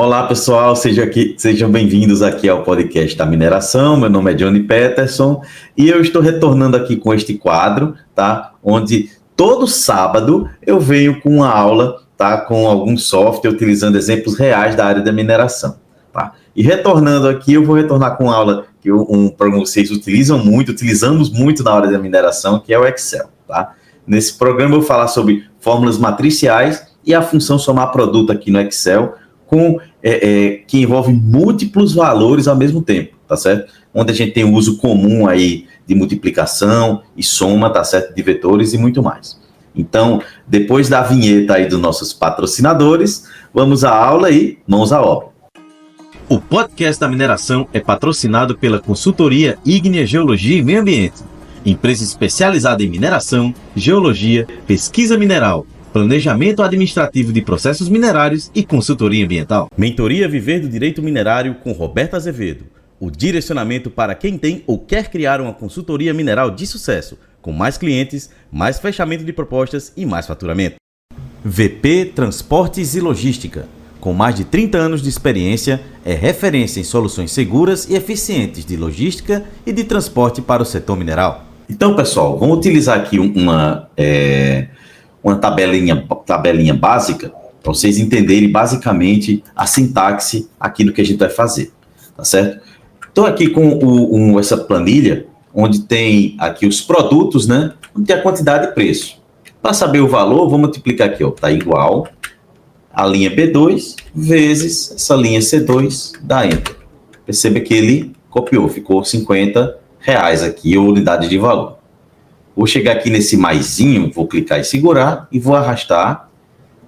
Olá pessoal, sejam bem-vindos aqui ao podcast da mineração. Meu nome é Johnny Peterson e eu estou retornando aqui com este quadro, tá? Onde todo sábado eu venho com uma aula, tá? Com algum software utilizando exemplos reais da área da mineração, tá? E retornando aqui, eu vou retornar com uma aula que um programa que vocês utilizamos muito na área da mineração, que é o Excel, tá? Nesse programa eu vou falar sobre fórmulas matriciais e a função somar produto aqui no Excel, que envolve múltiplos valores ao mesmo tempo, tá certo? Onde a gente tem o uso comum aí de multiplicação e soma, tá certo? De vetores e muito mais. Então, depois da vinheta aí dos nossos patrocinadores, vamos à aula e mãos à obra. O podcast da mineração é patrocinado pela consultoria Ígnea Geologia e Meio Ambiente, empresa especializada em mineração, geologia, pesquisa mineral, planejamento administrativo de processos minerários e consultoria ambiental. Mentoria Viver do Direito Minerário com Roberto Azevedo. O direcionamento para quem tem ou quer criar uma consultoria mineral de sucesso, com mais clientes, mais fechamento de propostas e mais faturamento. VP Transportes e Logística. Com mais de 30 anos de experiência, é referência em soluções seguras e eficientes de logística e de transporte para o setor mineral. Então, pessoal, vamos utilizar aqui uma tabelinha básica para vocês entenderem basicamente a sintaxe aqui do que a gente vai fazer, tá certo? Estou aqui com essa planilha, onde tem aqui os produtos, né? Onde tem a quantidade e preço. Para saber o valor, vou multiplicar aqui, ó, tá igual a linha B2 vezes essa linha C2, dá Enter. Perceba que ele copiou, ficou R$50 aqui, a unidade de valor. Vou chegar aqui nesse maisinho, vou clicar e segurar e vou arrastar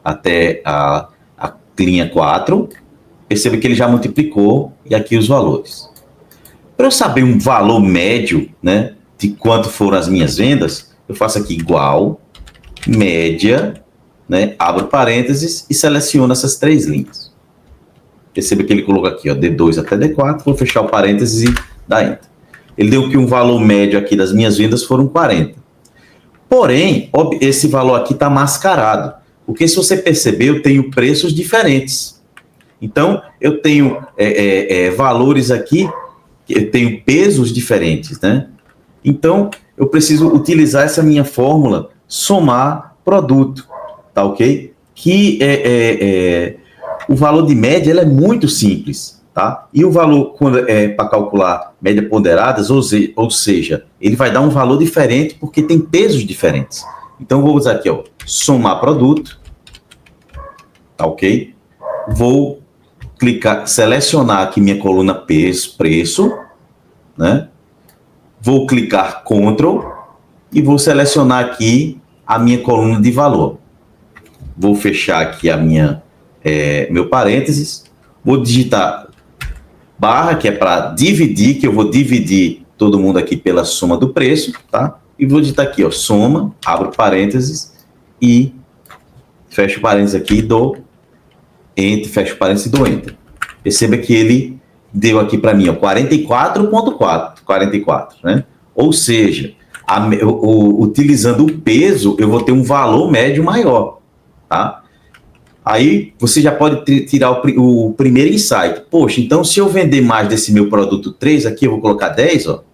até a linha 4. Perceba que ele já multiplicou e aqui os valores. Para eu saber um valor médio, né, de quanto foram as minhas vendas, eu faço aqui igual, média, né, abro parênteses e seleciono essas três linhas. Perceba que ele colocou aqui, ó, D2 até D4, vou fechar o parênteses e dar Enter. Ele deu que um valor médio aqui das minhas vendas foram 40. Porém, esse valor aqui está mascarado. Porque se você perceber, eu tenho preços diferentes. Então, eu tenho valores aqui, eu tenho pesos diferentes, né? Então, eu preciso utilizar essa minha fórmula, somar produto, tá ok? Que o valor de média ele é muito simples. Tá? E o valor, quando é para calcular média ponderadas, ou seja, ele vai dar um valor diferente porque tem pesos diferentes. Então, vou usar aqui, ó, somar produto, tá ok? Vou clicar, selecionar aqui minha coluna preço, né? Vou clicar Ctrl e vou selecionar aqui a minha coluna de valor. Vou fechar aqui meu parênteses, vou digitar barra, que é para dividir, que eu vou dividir todo mundo aqui pela soma do preço, tá? E vou digitar aqui, ó, soma, abro parênteses e fecho parênteses aqui e dou Enter, fecho parênteses e dou Enter. Perceba que ele deu aqui para mim, ó, 44,4, né? Ou seja, utilizando o peso, eu vou ter um valor médio maior, tá? Aí você já pode tirar o primeiro insight. Poxa, então se eu vender mais desse meu produto 3 aqui, eu vou colocar 10, ó,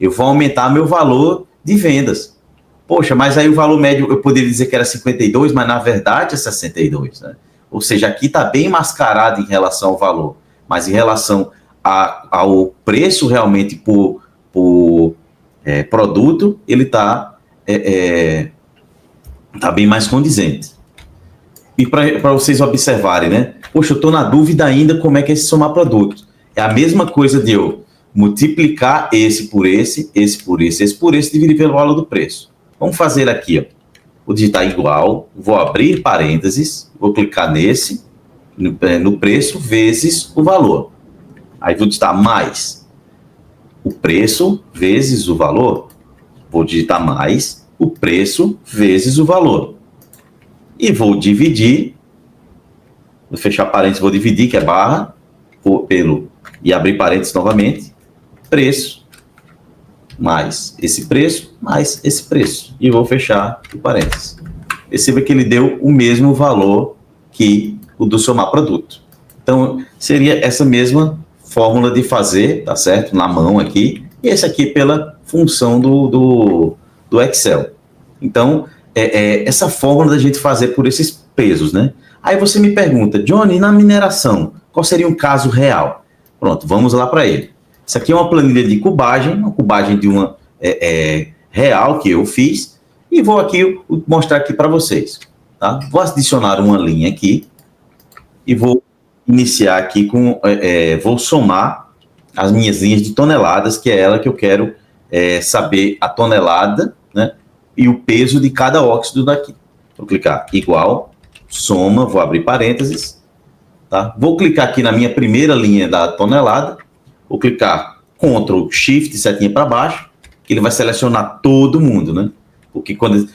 eu vou aumentar meu valor de vendas. Poxa, mas aí o valor médio eu poderia dizer que era 52, mas na verdade é 62, né? Ou seja, aqui está bem mascarado em relação ao valor, mas em relação ao preço realmente por produto, ele está bem mais condizente. E para vocês observarem, né? Poxa, eu estou na dúvida ainda como é que é esse somar produto. É a mesma coisa de eu multiplicar esse por esse, esse por esse, esse por esse, dividir pelo valor do preço. Vamos fazer aqui, ó. Vou digitar igual, vou abrir parênteses, vou clicar nesse, no preço, vezes o valor. Aí vou digitar mais o preço vezes o valor. Vou digitar mais o preço vezes o valor. E vou dividir, vou fechar parênteses, vou dividir, que é barra, e abrir parênteses novamente, preço, mais esse preço, mais esse preço. E vou fechar o parênteses. Perceba que ele deu o mesmo valor que o do somar produto. Então, seria essa mesma fórmula de fazer, tá certo? Na mão aqui, e esse aqui pela função do Excel. Então, essa fórmula da gente fazer por esses pesos, né? Aí você me pergunta, Johnny, na mineração, qual seria um caso real? Pronto, vamos lá para ele. Isso aqui é uma planilha de cubagem, uma cubagem de uma real que eu fiz, e vou aqui mostrar aqui para vocês. Tá? Vou adicionar uma linha aqui, e vou iniciar aqui com, vou somar as minhas linhas de toneladas, que é ela que eu quero saber a tonelada, né, e o peso de cada óxido daqui. Vou clicar igual, soma, vou abrir parênteses, tá? Vou clicar aqui na minha primeira linha da tonelada, vou clicar Ctrl, Shift, setinha para baixo, que ele vai selecionar todo mundo, né? Porque quando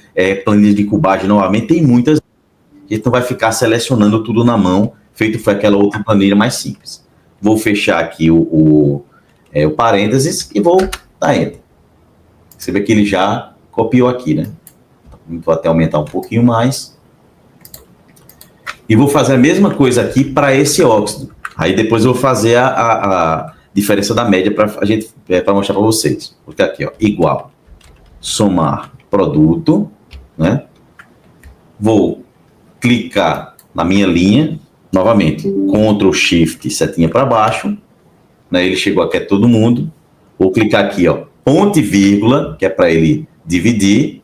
planilha de cubagem, normalmente tem muitas, a gente não vai ficar selecionando tudo na mão, feito foi aquela outra planilha mais simples. Vou fechar aqui o parênteses e vou dar Enter. Você vê que ele já copiou aqui, né? Vou até aumentar um pouquinho mais. E vou fazer a mesma coisa aqui para esse óxido. Aí depois eu vou fazer a diferença da média para mostrar para vocês. Vou ficar aqui, ó, igual. Somar produto, né? Vou clicar na minha linha, novamente, Ctrl, Shift, setinha para baixo, né? Ele chegou aqui a todo mundo. Vou clicar aqui, ó, ponto e vírgula, que é para ele dividir,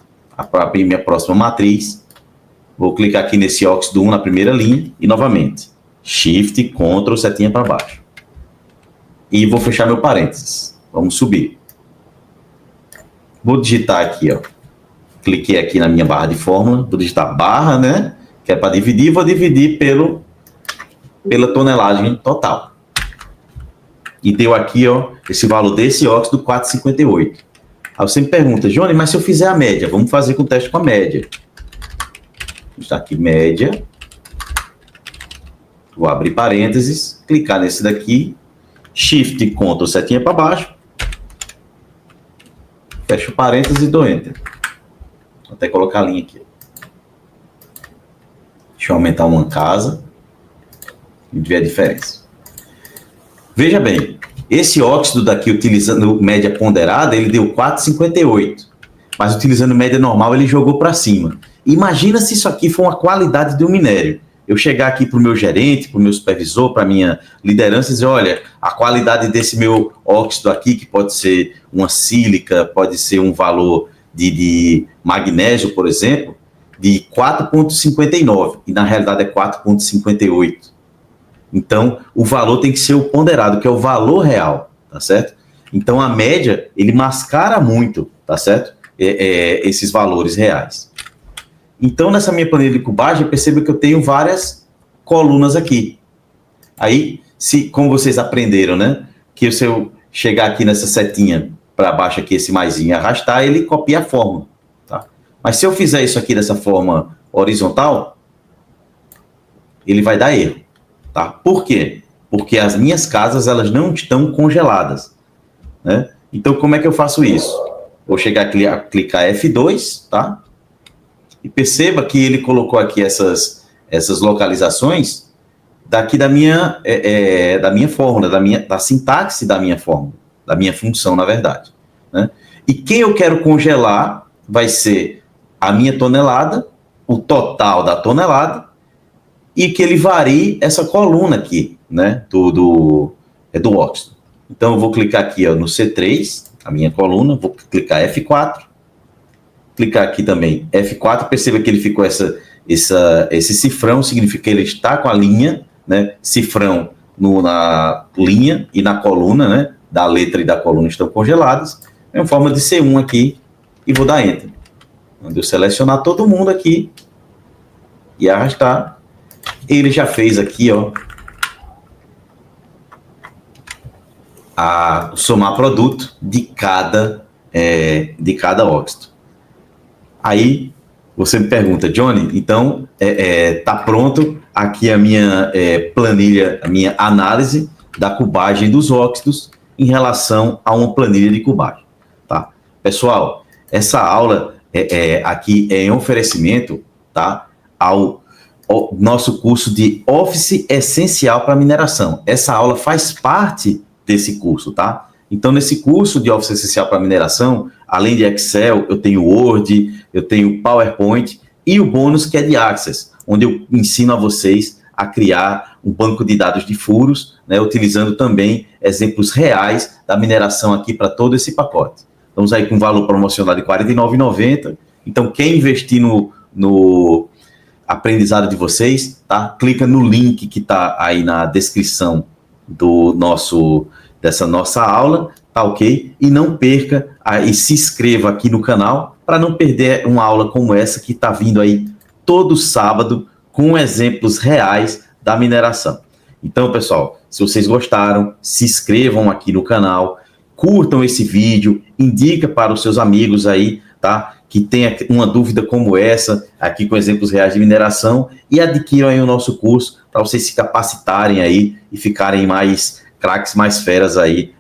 para abrir minha próxima matriz. Vou clicar aqui nesse óxido 1 na primeira linha e, novamente, Shift, Ctrl, setinha para baixo. E vou fechar meu parênteses. Vamos subir. Vou digitar aqui, ó. Cliquei aqui na minha barra de fórmula, vou digitar barra, né? Que é para dividir, vou dividir pela tonelagem total. E deu aqui, ó, esse valor desse óxido, 4,58. Aí você me pergunta, Johnny, mas se eu fizer a média? Vamos fazer com o teste com a média. Está aqui, média. Vou abrir parênteses, clicar nesse daqui, Shift, Ctrl, setinha para baixo. Fecho parênteses e dou Enter. Vou até colocar a linha aqui. Deixa eu aumentar uma casa e ver a diferença. Veja bem, esse óxido daqui, utilizando média ponderada, ele deu 4,58. Mas utilizando média normal, ele jogou para cima. Imagina se isso aqui for uma qualidade do minério. Eu chegar aqui para o meu gerente, para o meu supervisor, para a minha liderança e dizer, olha, a qualidade desse meu óxido aqui, que pode ser uma sílica, pode ser um valor de magnésio, por exemplo, de 4,59, e na realidade é 4,58. Então, o valor tem que ser o ponderado, que é o valor real, tá certo? Então, a média, ele mascara muito, tá certo? Esses valores reais. Então, nessa minha planilha de cubagem, perceba que eu tenho várias colunas aqui. Aí, como vocês aprenderam, né? Que se eu chegar aqui nessa setinha para baixo aqui, esse maisinho, e arrastar, ele copia a fórmula. Tá? Mas se eu fizer isso aqui dessa forma horizontal, ele vai dar erro. Tá? Por quê? Porque as minhas casas, elas não estão congeladas. Né? Então, como é que eu faço isso? Vou chegar aqui a clicar F2, tá? E perceba que ele colocou aqui essas localizações daqui da minha fórmula, da sintaxe da minha fórmula, da minha função, na verdade. Né? E quem eu quero congelar vai ser a minha tonelada, o total da tonelada, e que ele varie essa coluna aqui, né, do óxido. Então, eu vou clicar aqui, ó, no C3, a minha coluna, vou clicar F4, clicar aqui também F4, perceba que ele ficou esse cifrão, significa que ele está com a linha, né, cifrão na linha e na coluna, né, da letra e da coluna estão congeladas, é uma forma de C1 aqui, e vou dar Enter. Quando eu selecionar todo mundo aqui, e arrastar, ele já fez aqui, ó, somar produto de cada óxido. Aí você me pergunta, Johnny, então tá pronto aqui a minha planilha, a minha análise da cubagem dos óxidos em relação a uma planilha de cubagem, tá? Pessoal, essa aula aqui é em oferecimento, tá, ao o nosso curso de Office Essencial para Mineração. Essa aula faz parte desse curso, tá? Então, nesse curso de Office Essencial para Mineração, além de Excel, eu tenho Word, eu tenho PowerPoint e o bônus que é de Access, onde eu ensino a vocês a criar um banco de dados de furos, né, utilizando também exemplos reais da mineração aqui para todo esse pacote. Estamos aí com um valor promocional de R$ 49,90. Então, quem investir no aprendizado de vocês, tá? Clica no link que está aí na descrição dessa nossa aula, tá ok? E não perca, e se inscreva aqui no canal para não perder uma aula como essa que está vindo aí todo sábado com exemplos reais da mineração. Então, pessoal, se vocês gostaram, se inscrevam aqui no canal, curtam esse vídeo, indica para os seus amigos aí, tá? Que tenha uma dúvida como essa, aqui com exemplos reais de mineração, e adquiram aí o nosso curso para vocês se capacitarem aí e ficarem mais craques, mais feras aí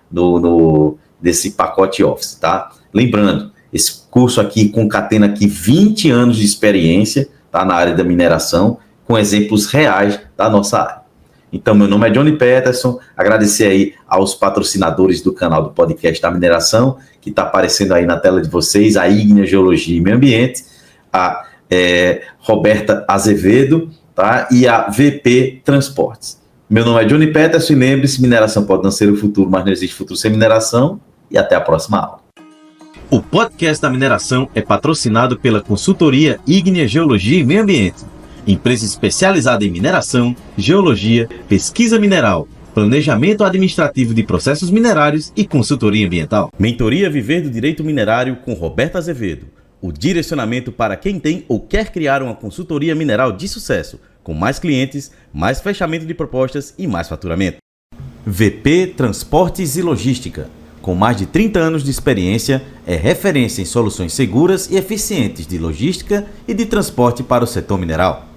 desse pacote Office, tá? Lembrando, esse curso aqui concatena aqui 20 anos de experiência, tá? Na área da mineração, com exemplos reais da nossa área. Então, meu nome é Johnny Peterson, agradecer aí aos patrocinadores do canal do podcast da mineração, que está aparecendo aí na tela de vocês, a Ígnea Geologia e Meio Ambiente, a Roberta Azevedo, tá? E a VP Transportes. Meu nome é Johnny Peterson e lembre-se, mineração pode não ser o futuro, mas não existe futuro sem mineração, e até a próxima aula. O podcast da mineração é patrocinado pela consultoria Ígnea Geologia e Meio Ambiente, empresa especializada em mineração, geologia, pesquisa mineral, planejamento administrativo de processos minerários e consultoria ambiental. Mentoria Viver do Direito Minerário com Roberta Azevedo. O direcionamento para quem tem ou quer criar uma consultoria mineral de sucesso, com mais clientes, mais fechamento de propostas e mais faturamento. VP Transportes e Logística. Com mais de 30 anos de experiência, é referência em soluções seguras e eficientes de logística e de transporte para o setor mineral.